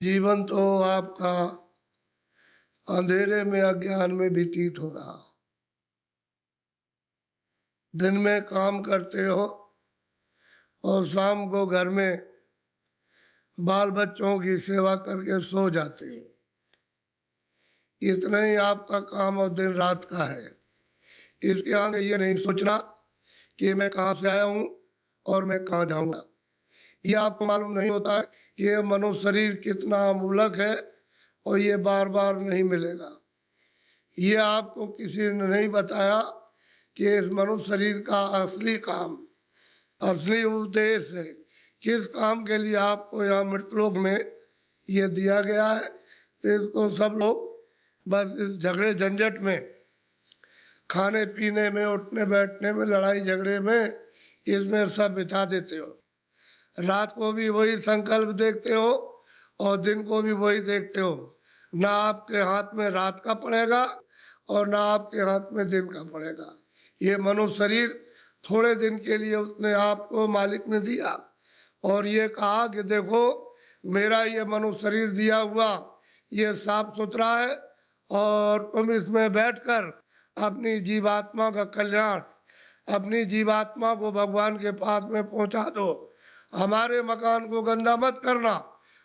जीवन तो आपका अंधेरे में अज्ञान में व्यतीत हो रहा। दिन में काम करते हो और शाम को घर में बाल बच्चों की सेवा करके सो जाते हो। इतना ही आपका काम और दिन रात का है। इसके आगे ये नहीं सोचना कि मैं कहाँ से आया हूँ और मैं कहाँ जाऊंगा। ये आपको मालूम नहीं होता है कि ये मनुष्य शरीर कितना अमूलक है और ये बार बार नहीं मिलेगा। ये आपको किसी ने नहीं बताया कि इस मनुष्य शरीर का असली काम, असली उद्देश्य है, किस काम के लिए आपको यहाँ मृतलोक में ये दिया गया है। तो इसको सब लोग बस इस झगड़े झंझट में, खाने पीने में, उठने बैठने में, लड़ाई झगड़े में, इसमें सब बिता देते हो। रात को भी वही संकल्प देखते हो और दिन को भी वही देखते हो। ना आपके हाथ में रात का पड़ेगा और ना आपके हाथ में दिन का पड़ेगा। ये मनुष्य शरीर थोड़े दिन के लिए उसने आपको मालिक ने दिया और ये कहा कि देखो मेरा ये मनुष्य शरीर दिया हुआ ये साफ सुथरा है और तुम इसमें बैठकर अपनी जीवात्मा का कल्याण, अपनी जीवात्मा को भगवान के पास में पहुंचा दो। हमारे मकान को गंदा मत करना।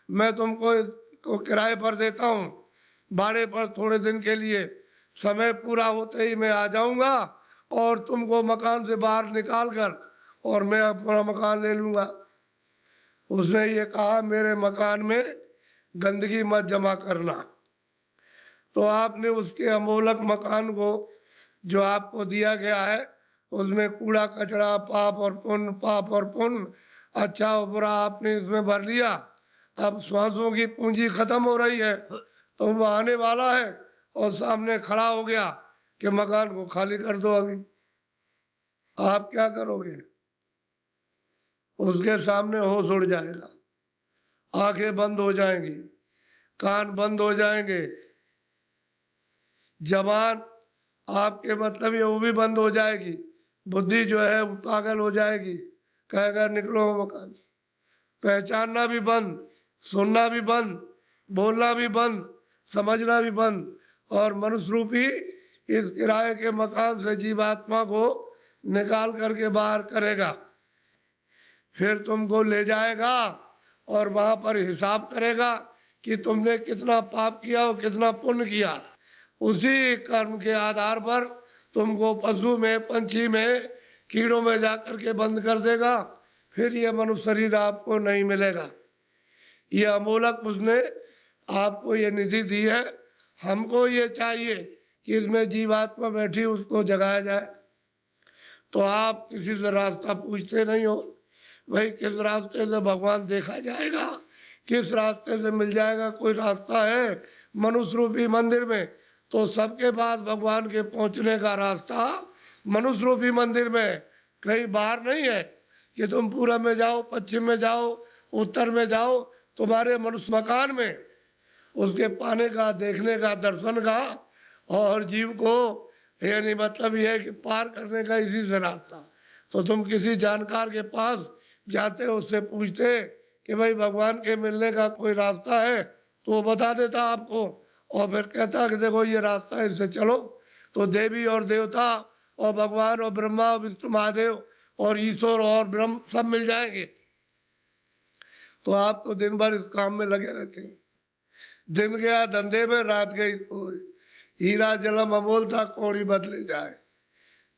मैं तुमको किराए पर देता हूँ, भाड़े पर थोड़े दिन के लिए। समय पूरा होते ही मैं आ जाऊंगा और तुमको मकान से बाहर निकाल कर और मैं अपना मकान ले लूंगा। उसने ये कहा मेरे मकान में गंदगी मत जमा करना। तो आपने उसके अमोलक मकान को जो आपको दिया गया है उसमें कूड़ा कचरा, पाप और पुण्य, पाप और पुण्य, अच्छा और बुरा आपने इसमें भर लिया। अब श्वासों की पूंजी खत्म हो रही है तो वो आने वाला है और सामने खड़ा हो गया कि मकान को खाली कर दो। अभी आप क्या करोगे? उसके सामने होश उड़ जाएगा, आंखें बंद हो जाएंगी, कान बंद हो जाएंगे, जबान आपके मतलब ये वो भी बंद हो जाएगी, बुद्धि जो है वो पागल हो जाएगी, कहेगा निकलो मकान। पहचानना भी बंद, सुनना भी बंद, बोलना भी बंद, समझना भी बंद और मनुष्य रूपी इस किराए के मकान से जीवात्मा को निकाल करके बाहर करेगा। फिर तुमको ले जाएगा और वहां पर हिसाब करेगा कि तुमने कितना पाप किया और कितना पुण्य किया। उसी कर्म के आधार पर तुमको पशु में, पंछी में, कीड़ों में जाकर के बंद कर देगा। फिर ये मनुष्य शरीर आपको नहीं मिलेगा। ये अमोलक उसने आपको ये निधि दी है। हमको ये चाहिए कि इसमें जीवात्मा बैठी उसको जगाया जाए। तो आप किसी से रास्ता पूछते नहीं हो, भाई किस रास्ते से भगवान देखा जाएगा, किस रास्ते से मिल जाएगा। कोई रास्ता है मनुष्य रूपी मंदिर में? तो सबके पास भगवान के पहुंचने का रास्ता मनुष्य रूपी मंदिर में, कहीं बाहर नहीं है कि तुम पूरब में जाओ, पश्चिम में जाओ, उत्तर में जाओ। तुम्हारे मनुष्य मकान में उसके पाने का, देखने का, दर्शन का और जीव को यानी मतलब ये है कि पार करने का इसी से रास्ता। तो तुम किसी जानकार के पास जाते हो, उससे पूछते कि भाई भगवान के मिलने का कोई रास्ता है, तो वो बता देता आपको और फिर कहता कि देखो ये रास्ता है, इससे चलो। तो देवी और देवता और भगवान और ब्रह्मा और विष्णु महादेव और ईश्वर और ब्रह्म सब मिल जाएंगे। तो आप तो दिन भर इस काम में लगे रहते हैं। दिन गया धंधे में, रात गई सोई। हीरा जलम अमोल था, कौड़ी बदले जाए।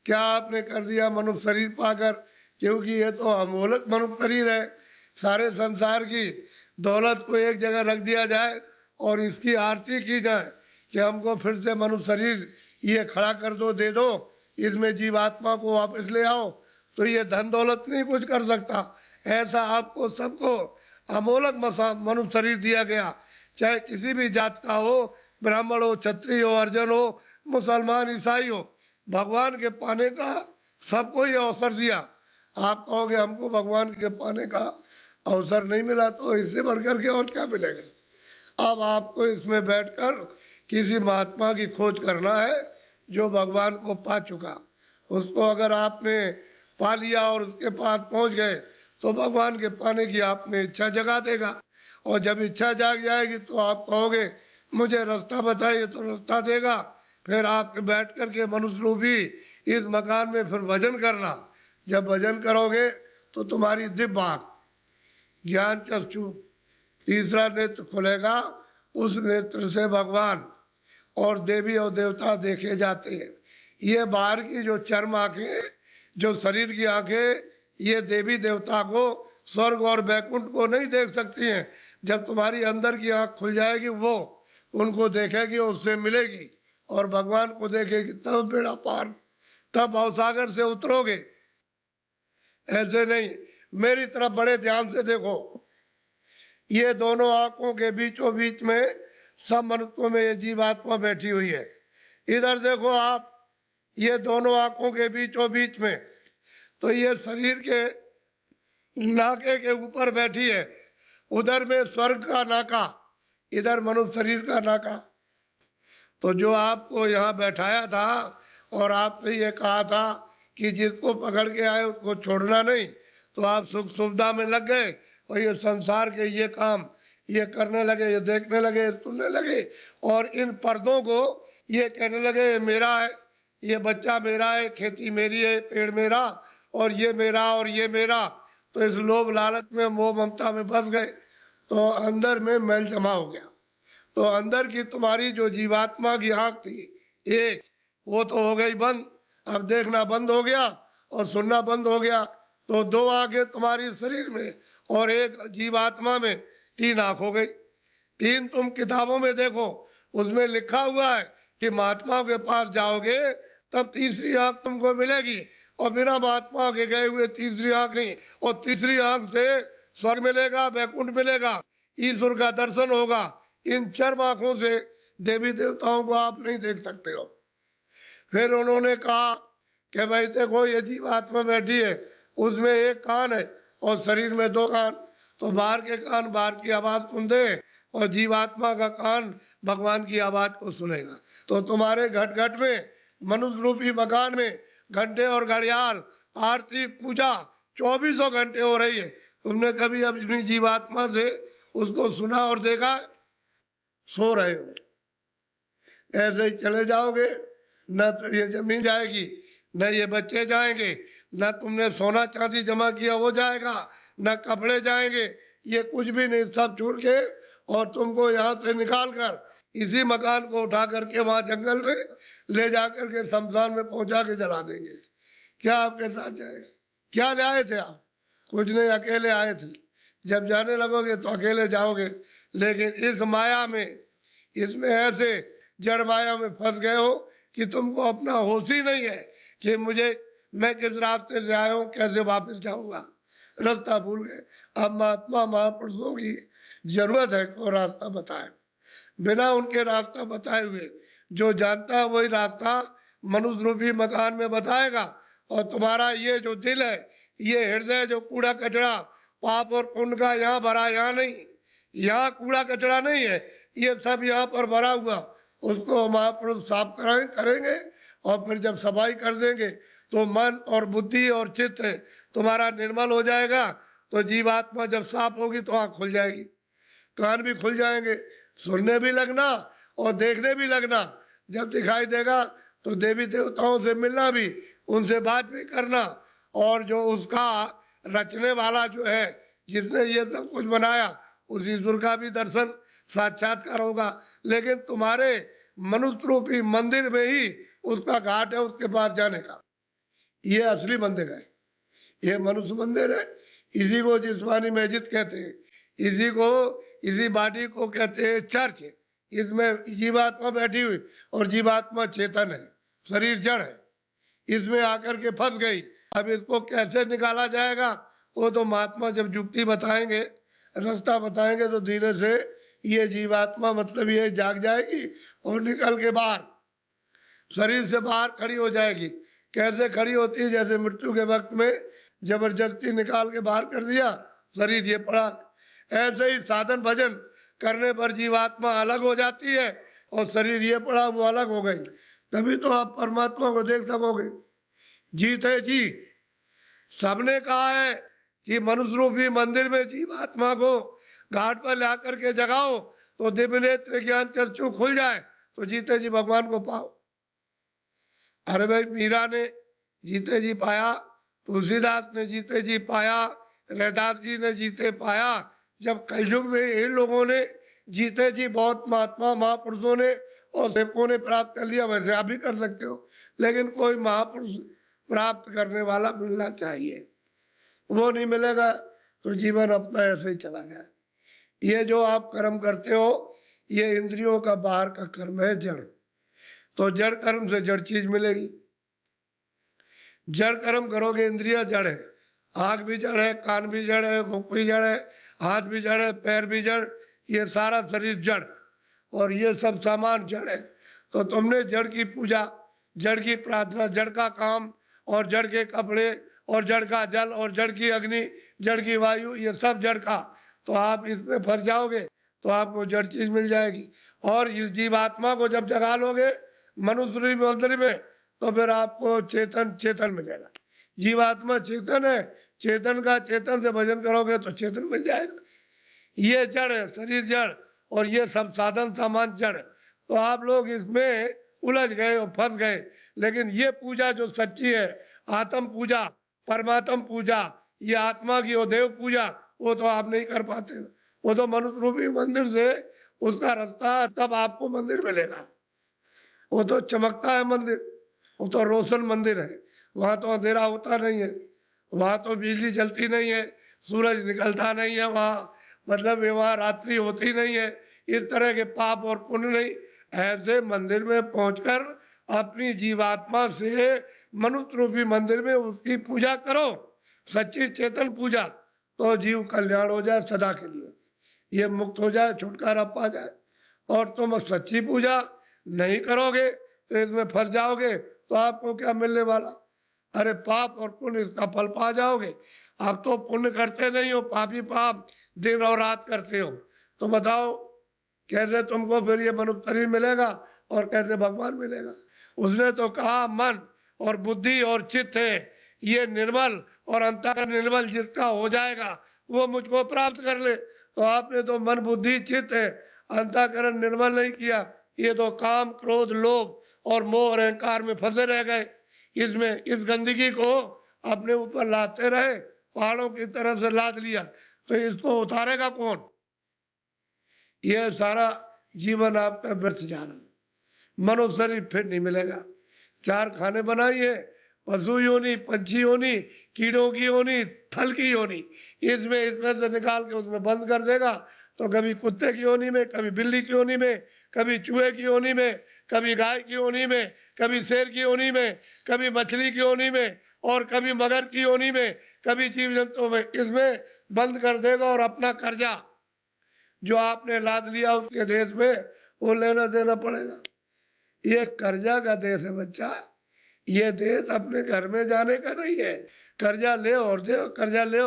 क्या आपने कर दिया मनुष्य शरीर पाकर? क्योंकि ये तो अमोलक मनुष्य शरीर है। सारे संसार की दौलत को एक जगह रख दिया जाए और इसकी आरती की जाए कि हमको फिर से मनुष्य शरीर ये खड़ा कर दो, दे दो, इसमें जीवात्मा को वापस ले आओ, तो ये धन दौलत नहीं कुछ कर सकता। ऐसा आपको सबको अमोलक मनुष्य शरीर दिया गया, चाहे किसी भी जात का हो, ब्राह्मण हो, क्षत्रिय हो, अर्जन हो, मुसलमान, ईसाई हो। भगवान के पाने का सबको ये अवसर दिया। आप कहोगे हमको भगवान के पाने का अवसर नहीं मिला, तो इससे बढ़कर के और क्या मिलेगा। अब आपको इसमें बैठकर किसी महात्मा की खोज करना है जो भगवान को पा चुका। उसको अगर आपने पा लिया और उसके पास पहुंच गए तो भगवान के पाने की आपने इच्छा जगा देगा और जब इच्छा जाग जाएगी तो आप कहोगे मुझे रास्ता बताइए, तो रास्ता देगा। फिर आप बैठ करके मनुष्य रूपी इस मकान में फिर भजन करना। जब भजन करोगे तो तुम्हारी दिव्य आंख, ज्ञान चक्षु, तीसरा नेत्र खुलेगा। उस नेत्र से भगवान और देवी और देवता देखे जाते हैं। ये बाहर की जो चर्म आंखें, जो शरीर की आंखें, ये देवी देवता को, स्वर्ग और वैकुंठ को नहीं देख सकती हैं। जब तुम्हारी अंदर की आंख खुल जाएगी, वो उनको देखेगी, उससे मिलेगी और भगवान को देखेगी, तब बेड़ा पार, तब भवसागर से उतरोगे। ऐसे नहीं। मेरी तरफ बड़े ध्यान से देखो। ये दोनों आंखों के बीचों बीच में सब मनुष्यों में ये जीवात्मा बैठी हुई है। इधर देखो आप, ये दोनों आंखों के बीचों बीच में, तो ये शरीर के नाके के ऊपर बैठी है। उधर में स्वर्ग का नाका, इधर मनुष्य शरीर का नाका। तो जो आपको यहाँ बैठाया था और आपने ये कहा था कि जिसको पकड़ के आए उसको छोड़ना नहीं, तो आप सुख सुविधा में लग गए और ये संसार के ये काम ये करने लगे, ये देखने लगे, सुनने लगे, और इन पर्दों को ये कहने लगे ये मेरा है, ये बच्चा मेरा है, खेती मेरी है, पेड़ मेरा, और ये मेरा और ये मेरा। तो इस लोभ लालच में, मोह ममता में फंस गए, तो अंदर में मैल जमा हो गया। तो अंदर की तुम्हारी जो जीवात्मा की आंख थी एक, वो तो हो गई बंद। अब देखना बंद हो गया और सुनना बंद हो गया। तो दो आंखें तुम्हारी शरीर में और एक जीवात्मा में, तीन आंख हो गई। तीन तुम किताबों में देखो, उसमें लिखा हुआ है कि महात्माओं के पास जाओगे तब तीसरी आंख तुमको मिलेगी, और बिना महात्मा के गए हुए तीसरी आंख नहीं। और तीसरी आंख से स्वर्ग मिलेगा, वैकुंठ मिलेगा, ईश्वर का दर्शन होगा। इन चर्म आंखों से देवी देवताओं को आप नहीं देख सकते हो। फिर उन्होंने कहा कि भाई देखो ये जीवात्मा बैठी है, उसमें एक कान है और शरीर में दो कान। तो बाहर के कान बाहर की आवाज सुनते हैं और जीवात्मा का कान भगवान की आवाज को सुनेगा। तो तुम्हारे घट घट में, मनुष्य रूपी मकान में घंटे और घड़ियाल, आरती, पूजा 24 घंटे हो रही है। तुमने कभी अपनी जीवात्मा से उसको सुना और देखा? सो रहे हो। ऐसे ही चले जाओगे, न तो ये जमीन जाएगी, न ये बच्चे जाएंगे, न तुमने सोना चांदी जमा किया वो जाएगा, न कपड़े जाएंगे, ये कुछ भी नहीं, सब छूट के, और तुमको यहाँ से निकाल कर इसी मकान को उठा करके वहां जंगल में ले जा करके शमशान में पहुंचा के जला देंगे। क्या आपके साथ जाएगा? क्या ले आए थे आप? कुछ नहीं, अकेले आए थे। जब जाने लगोगे तो अकेले जाओगे। लेकिन इस माया में, इसमें ऐसे जड़ माया में फंस गए हो कि तुमको अपना होश ही नहीं है कि मैं किस रास्ते से आया हूँ, कैसे वापस जाऊंगा, रास्ता भूल गए। अब महात्मा महापुरुषों की जरूरत है को रास्ता बताए। बिना उनके रास्ता बताए हुए जो जानता है वही रास्ता मनुष्य रूपी मकान में बताएगा। और तुम्हारा ये जो दिल है, ये हृदय, जो कूड़ा कचरा पाप और पुण्य का यहाँ भरा, यहाँ नहीं, यहाँ कूड़ा कचरा नहीं है, ये सब यहाँ पर भरा हुआ, उसको महापुरुष साफ करेंगे। और फिर जब सफाई कर देंगे तो मन और बुद्धि और चित्त तुम्हारा निर्मल हो जाएगा। तो जीवात्मा जब साफ होगी तो आँख खुल जाएगी, कान भी खुल जाएंगे, सुनने भी लगना और देखने भी लगना। जब दिखाई देगा तो देवी देवताओं से मिलना भी, उनसे बात भी करना, और जो उसका रचने वाला जो है, जिसने ये सब कुछ बनाया, उस ईश्वर का भी दर्शन साक्षात्कार होगा। लेकिन तुम्हारे मनुष्य रूपी मंदिर में ही उसका घाट है, उसके पास जाने का। ये असली मंदिर है, ये मनुष्य मंदिर है। इसी को जिस्मानी मस्जिद कहते हैं, इसी बॉडी को कहते हैं चर्च। इसमें जीवात्मा बैठी हुई, और जीवात्मा चेतन है, शरीर जड़ है, इसमें आकर के फंस गई। अब इसको कैसे निकाला जाएगा, वो तो महात्मा जब युक्ति बताएंगे, रास्ता बताएंगे, तो धीरे से ये जीवात्मा मतलब ये जाग जाएगी और निकल के बाहर, शरीर से बाहर खड़ी हो जाएगी। कैसे खड़ी होती है? जैसे मृत्यु के वक्त में जबरदस्ती निकाल के बाहर कर दिया, शरीर ये पड़ा। ऐसे ही साधन भजन करने पर जीवात्मा अलग हो जाती है और शरीर ये पड़ा वो अलग हो गई। तभी तो आप परमात्मा को देख सकोगे। जीत है जी। सबने कहा है कि मनुष्य रूपी मंदिर में जीवात्मा को घाट पर ला करके जगाओ तो दिव्य नेत्र ज्ञान चक्षु खुल जाए तो जीते जी भगवान को पाओ। अरे भाई मीरा ने जीते जी पाया, तुलसीदास ने जीते जी पाया, रैदास जी ने जीते पाया। जब कलयुग में इन लोगों ने जीते जी बहुत महात्मा महापुरुषों ने और सेवकों ने प्राप्त कर लिया, वैसे आप भी कर सकते हो, लेकिन कोई महापुरुष प्राप्त करने वाला मिलना चाहिए। वो नहीं मिलेगा तो जीवन अपना ऐसे ही चला गया। ये जो आप कर्म करते हो ये इंद्रियों का बाहर का कर्म है, जड़। तो जड़ कर्म से जड़ चीज मिलेगी। जड़ कर्म करोगे, इंद्रिया जड़ है, आंख भी जड़ है, कान भी जड़ है, मुख भी जड़ है, हाथ भी जड़ है, पैर भी जड़, ये सारा शरीर जड़ और ये सब सामान जड़ है। तो तुमने जड़ की पूजा, जड़ की प्रार्थना, जड़ का काम और जड़ के कपड़े और जड़ का जल और जड़ की अग्नि, जड़ की वायु, ये सब जड़ का, तो आप इसमें फंस जाओगे तो आपको जड़ चीज मिल जाएगी। और इस जीवात्मा को जब जगा लोगे मनुष्य मंदिर में तो फिर आपको चेतन चेतन मिलेगा। जीवात्मा चेतन है, चेतन का चेतन से भजन करोगे तो चेतन मिल जाएगा। ये जड़ है, शरीर जड़ और ये सब साधन सामान जड़। तो आप लोग इसमें उलझ गए और फंस गए। लेकिन ये पूजा जो सच्ची है, आत्म पूजा, परमात्म पूजा, ये आत्मा की और देव पूजा, वो तो आप नहीं कर पाते। वो तो मनुष्य रूपी मंदिर से उसका रास्ता, तब आपको मंदिर मिलेगा। वो तो चमकता है मंदिर, वो तो रोशन मंदिर है, वहां तो अंधेरा होता नहीं है, वहां तो बिजली जलती नहीं है, सूरज निकलता नहीं है वहां, मतलब वहां रात्रि होती नहीं है, इस तरह के पाप और पुण्य नहीं। ऐसे मंदिर में पहुंचकर अपनी जीवात्मा से मनुष्य रूपी मंदिर में उसकी पूजा करो, सच्ची चेतन पूजा, तो जीव कल्याण हो जाए सदा के लिए, ये मुक्त हो जाए, छुटकारा पा जाए। और तुम सच्ची पूजा नहीं करोगे तो इसमें फंस जाओगे तो आपको क्या मिलने वाला? अरे पाप और पुण्य इसका फल पा जाओगे। आप तो पुण्य करते नहीं हो, पापी पाप दिन और रात करते हो, तो बताओ कैसे तुमको फिर ये मनुष्य शरीर मिलेगा और कैसे भगवान मिलेगा? उसने तो कहा मन और बुद्धि और चित्त है ये निर्मल, और अंतःकरण निर्मल जिसका हो जाएगा वो मुझको प्राप्त कर ले। तो आपने तो मन बुद्धि चित्त है, अंतःकरण निर्मल नहीं किया, ये तो काम क्रोध लोभ और मोह और अहंकार में फंसे रह गए। इसमें इस गंदगी को अपने ऊपर लाते रहे, पहाड़ों की तरह से लाद लिया, तो इसको उतारेगा कौन? यह सारा जीवन आपका व्यर्थ जा रहा है। मनुष्य शरीर फिर नहीं मिलेगा। चार खाने बनाइए, पशु योनि, पंछी योनि, कीड़ों की योनि, फल की योनि, इसमें से निकाल के उसमें बंद कर देगा। तो कभी कुत्ते की योनि में, कभी बिल्ली की योनि में, कभी चूहे की योनि में, कभी गाय की योनि में, कभी शेर की योनि में, कभी मछली की योनि में, और कभी मगर की योनि में, कभी जीव जंतुओं में, इसमें बंद कर देगा। और अपना कर्जा जो आपने लाद लिया उसके देश में वो लेना देना पड़ेगा। ये कर्जा का देश है बच्चा, ये देश अपने घर में जाने का नहीं है। कर्जा ले और दे, कर्जा ले,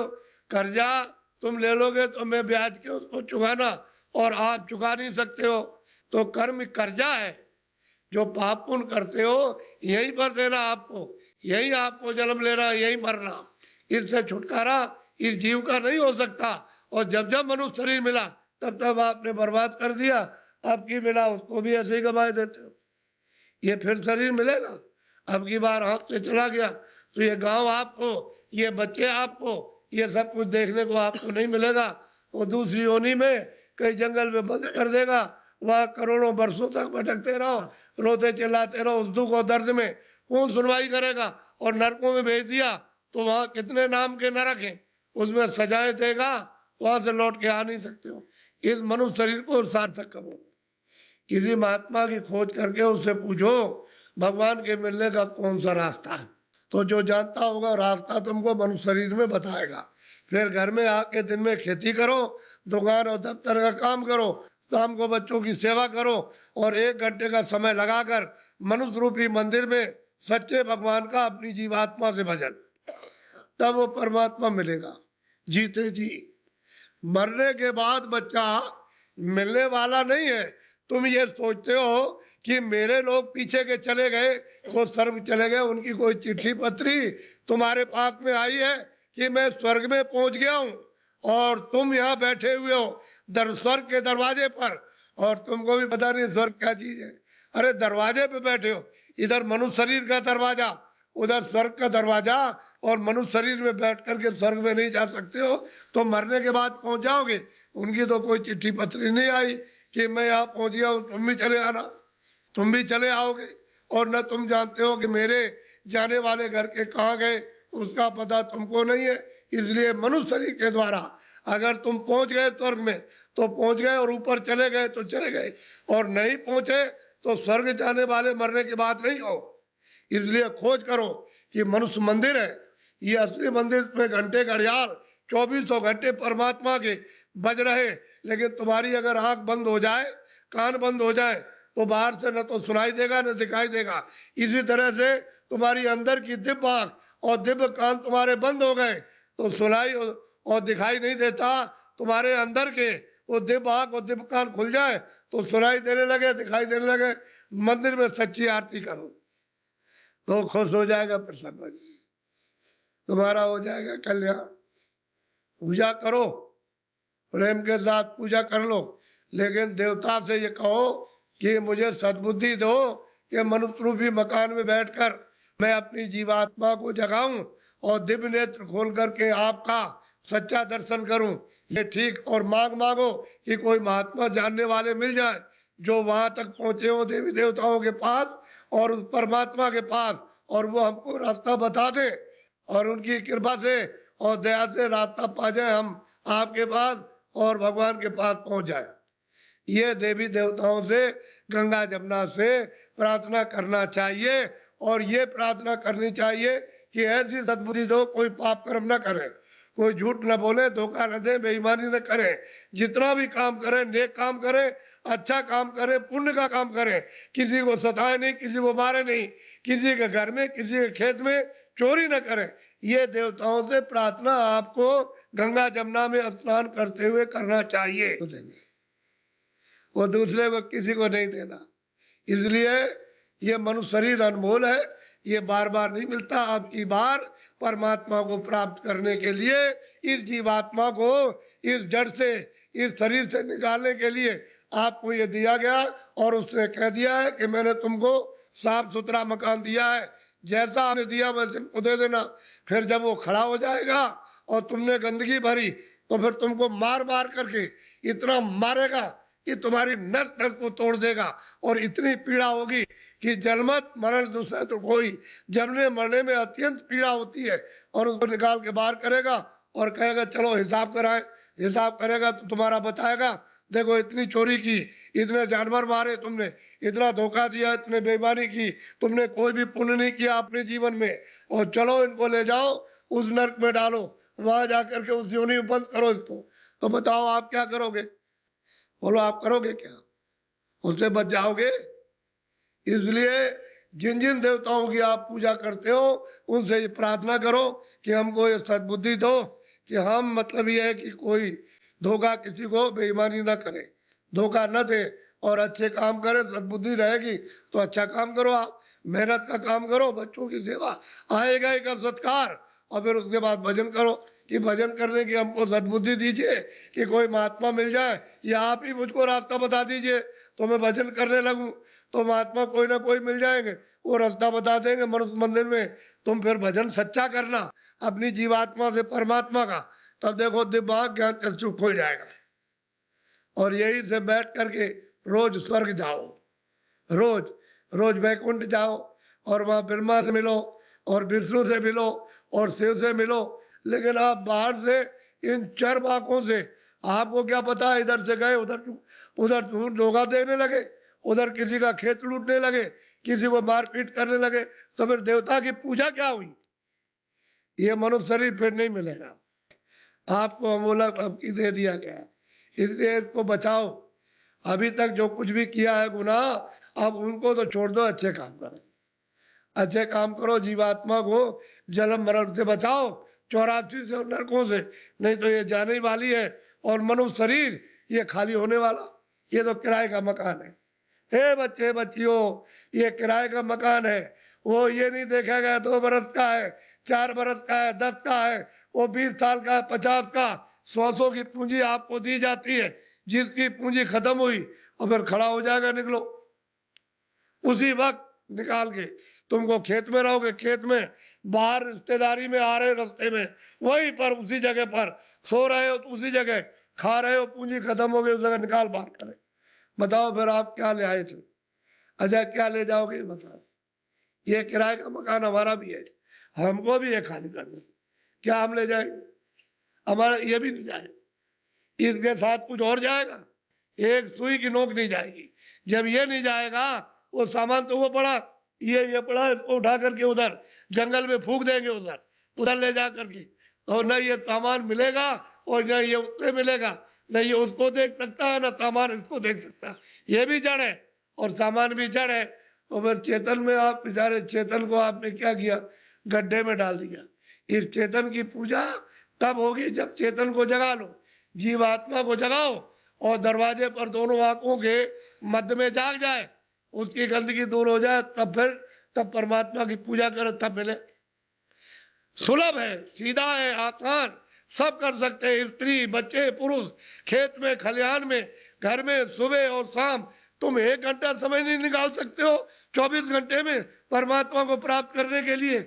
कर्जा तुम ले लोगे तो मैं ब्याज के उसको चुकाना, और आप चुका नहीं सकते हो। तो कर्म कर्जा है, जो पाप पुण्य करते हो यहीं पर देना आपको, यही आपको जन्म लेना, यही मरना। इससे छुटकारा इस जीव का नहीं हो सकता। और जब जब मनुष्य शरीर मिला तब तब आपने बर्बाद कर दिया, अब की मिला उसको भी ऐसे ही गंवाए देते हो। ये फिर शरीर मिलेगा? अब की बार हाथ से चला गया तो ये गांव आपको, ये बच्चे आपको, ये सब कुछ देखने को आपको नहीं मिलेगा। वो दूसरी योनि में कई जंगल में बंद कर देगा, वहां करोड़ों वर्षों तक भटकते रहो, रोते चिल्लाते रहो, उस दुख और दर्द में कौन सुनवाई करेगा? और नरकों में भेज दिया तो वहां कितने नाम के नरक हैं, उसमें सजाएं देगा, वहां से लौट के आ नहीं सकते हो। इस मनुष्य शरीर को सार्थक करो, किसी महात्मा की खोज करके उससे पूछो भगवान के मिलने का कौन सा रास्ता है, तो जो जानता होगा रास्ता तुमको मनुष्य शरीर में बताएगा। फिर घर में आके दिन में खेती करो, दुकान और दफ्तर का काम करो, शाम को बच्चों की सेवा करो, और 1 घंटे का समय लगाकर मनुष्य रूपी मंदिर में सच्चे भगवान का अपनी जीवात्मा से भजन, तब वो परमात्मा मिलेगा जीते जी। मरने के बाद बच्चा मिलने वाला नहीं है। तुम ये सोचते हो कि मेरे लोग पीछे के चले गए, वो स्वर्ग चले गए, उनकी कोई चिट्ठी पत्री तुम्हारे पास में आई है कि मैं स्वर्ग में पहुंच गया हूं? और तुम यहाँ बैठे हुए हो स्वर्ग के दरवाजे पर, और तुमको भी पता नहीं स्वर्ग क्या चीज है। अरे दरवाजे पे बैठे हो, इधर मनुष्य शरीर का दरवाजा, उधर स्वर्ग का दरवाजा, और मनुष्य शरीर में बैठ करके स्वर्ग में नहीं जा सकते हो, तो मरने के बाद पहुंच जाओगे। उनकी तो कोई चिट्ठी पत्री नहीं आई कि मैं यहाँ पहुंच गया हूँ, तुम भी चले आना। तुम भी चले आओगे, और न तुम जानते हो कि मेरे जाने वाले घर के कहाँ गए, उसका पता तुमको नहीं है। इसलिए मनुष्य शरीर के द्वारा अगर तुम पहुंच गए स्वर्ग में तो पहुंच गए, और ऊपर चले गए तो चले गए, और नहीं पहुंचे तो स्वर्ग जाने वाले मरने की बात नहीं हो। इसलिए खोज करो कि मनुष्य मंदिर है, ये असली मंदिर में घंटे घड़ियाल 2400 घंटे परमात्मा के बज रहे। लेकिन तुम्हारी अगर आंख बंद हो जाए, कान बंद हो जाए, तो बाहर से न तो सुनाई देगा न दिखाई देगा। इसी तरह से तुम्हारी अंदर की दिव्य आंख और दिव्य कान तुम्हारे बंद हो गए तो सुनाई और दिखाई नहीं देता। तुम्हारे अंदर के वो दिव्य आंख और दिव्य कान खुल जाए तो सुनाई देने लगे, दिखाई देने लगे। मंदिर में सच्ची आरती करो तो खुश हो जाएगा, प्रसन्न हो जाएगा, तुम्हारा हो जाएगा कल्याण। पूजा करो, प्रेम के साथ पूजा कर लो, लेकिन देवता से ये कहो कि मुझे सद्बुद्धि दो कि मनुष्य रूपी मकान में बैठकर मैं अपनी जीवात्मा को जगाऊं और दिव्य नेत्र खोल करके आपका सच्चा दर्शन करूं। ये ठीक, और मांगो कि कोई महात्मा जानने वाले मिल जाए जो वहां तक पहुंचे हो देवी देवताओं के पास और उस परमात्मा के पास, और वो हमको रास्ता बता दे, और उनकी कृपा से और दया से रास्ता पा जाए हम आपके पास और भगवान के पास पहुंच जाए। ये देवी देवताओं से, गंगा जमुना से प्रार्थना करना चाहिए, और ये प्रार्थना करनी चाहिए कि ऐसी सद्बुद्धि दो कोई पाप कर्म न करे, कोई झूठ न बोले, धोखा न दे, बेईमानी न करे, जितना भी काम करे नेक काम करे, अच्छा काम करे, पुण्य का काम करे, किसी को सताए नहीं, किसी को मारे नहीं, किसी के घर में किसी के खेत में चोरी न करे। ये देवताओं से प्रार्थना आपको गंगा जमुना में स्नान करते हुए करना चाहिए, वो दूसरे को किसी को नहीं देना। इसलिए ये मनुष्य शरीर अनमोल है, ये बार बार नहीं मिलता। अब की बार परमात्मा को प्राप्त करने के लिए इस जीवात्मा को इस जड़ से, इस शरीर से निकालने के लिए आपको ये दिया गया, और उसने कह दिया है कि मैंने तुमको साफ सुथरा मकान दिया है, जैसा आपने दिया वैसे तुमको दे देना। फिर जब वो खड़ा हो जाएगा और तुमने गंदगी भरी तो फिर तुमको मार मार करके इतना मारेगा कि तुम्हारी नस नस को तोड़ देगा, और इतनी पीड़ा होगी कि जन्मत मरण दूसरा तो कोई, जन्मने मरने में अत्यंत पीड़ा होती है। और उसको निकाल के बाहर करेगा और कहेगा चलो हिसाब कराए। हिसाब करेगा तो तुम्हारा बताएगा, देखो इतनी चोरी की, इतने जानवर मारे तुमने, इतना धोखा दिया, इतने बेईमानी की, तुमने कोई भी पुण्य नहीं किया अपने जीवन में, और चलो इनको ले जाओ उस नर्क में डालो, वहां जाकर के उस योनि में बंद करो इसको। तो बताओ आप क्या करोगे? बोलो आप करोगे क्या? उससे बच जाओगे? इसलिए जिन जिन देवताओं की आप पूजा करते हो उनसे ये प्रार्थना करो कि हमको ये सद्बुद्धि दो कि हम, मतलब ये है कि कोई धोखा, किसी को बेईमानी ना करे, धोखा न दे, और अच्छे काम करे। सद्बुद्धि रहेगी तो अच्छा काम करो, आप मेहनत का काम करो, बच्चों की सेवा, आएगा एक सत्कार, और फिर उसके बाद भजन करो कि भजन करने की हमको सद्बुद्धि दीजिए कि कोई महात्मा मिल जाए, या आप ही मुझको रास्ता बता दीजिए तो मैं भजन करने लगूं। तो महात्मा कोई ना कोई मिल जाएंगे, वो रास्ता बता देंगे मनुष्य मंदिर में। तुम फिर भजन सच्चा करना अपनी जीवात्मा से परमात्मा का, तब देखो दिमाग ज्ञान चक्षु खुल जाएगा, और यही से बैठ करके रोज स्वर्ग जाओ, रोज रोज वैकुंठ जाओ, और वहां ब्रह्मा से मिलो और विष्णु से मिलो और शिव से मिलो। लेकिन आप बाहर से इन चर आंखों से आपको क्या पता है, इधर से गए उधर धोखा देने लगे, उधर किसी का खेत लूटने लगे, किसी को मारपीट करने लगे, तो फिर देवता की पूजा क्या हुई? ये मनुष्य शरीर फिर नहीं मिलेगा, आपको अमूलक अबकी दे दिया गया। इसलिए इसको बचाओ। अभी तक जो कुछ भी किया है गुनाह, अब उनको तो छोड़ दो, अच्छे काम करो, अच्छे काम करो, जीवात्मा को जन्म मरण से बचाओ, 84 से नरकों से, नहीं तो ये जाने ही वाली है। और मनुष्य शरीर ये खाली होने वाला, ये तो किराए का मकान है। हे बच्चे बच्चियों, ये किराए का मकान है, वो ये नहीं देखा गया 2 बरस का है, 4 बरस का है, 10 का है, वो 20 साल का है, 50 का, श्वासों की पूंजी आपको दी जाती है, जिसकी पूंजी खत्म हुई और फिर खड़ा हो जाएगा, निकलो उसी वक्त निकाल के। तुमको खेत में रहोगे, खेत में, बाहर रिश्तेदारी में आ रहे रास्ते में, वहीं पर उसी जगह पर सो रहे हो तो उसी जगह, खा रहे हो, पूंजी खत्म हो गई, उस जगह निकाल बाहर करे। बताओ फिर आप क्या ले आए थे? अच्छा क्या ले जाओगे बताओ? ये किराए का मकान हमारा भी है, हमको भी है खाली करने, क्या हम ले जाएंगे? हमारा ये भी नहीं जाए, इसके साथ कुछ और जाएगा, एक सुई की नोक नहीं जाएगी। जब ये नहीं जाएगा, वो सामान तो वो पड़ा, ये पड़ा, इसको उठा करके उधर जंगल में फूक देंगे, उधर उधर ले जा करके, और न ये सामान मिलेगा और न ये उससे मिलेगा, न ये उसको देख सकता है, न सामान इसको देख सकता है। ये भी जड़ है और सामान भी जड़ है। और फिर चेतन में आप बेचारे चेतन को आपने क्या किया? गड्ढे में डाल दिया। इस चेतन की पूजा तब होगी जब चेतन को जगा लो, जीवात्मा को जगाओ, और दरवाजे पर दोनों आंखों के मध्य में जाग जाए, उसकी गंदगी दूर हो जाए, तब परमात्मा की पूजा करो, तब मिले। सुलभ है, सीधा है, आसान, सब कर सकते हैं, स्त्री, बच्चे, पुरुष, खेत में, खलिहान में, घर में, सुबह और शाम। तुम 1 घंटा समय नहीं निकाल सकते हो 24 घंटे में परमात्मा को प्राप्त करने के लिए?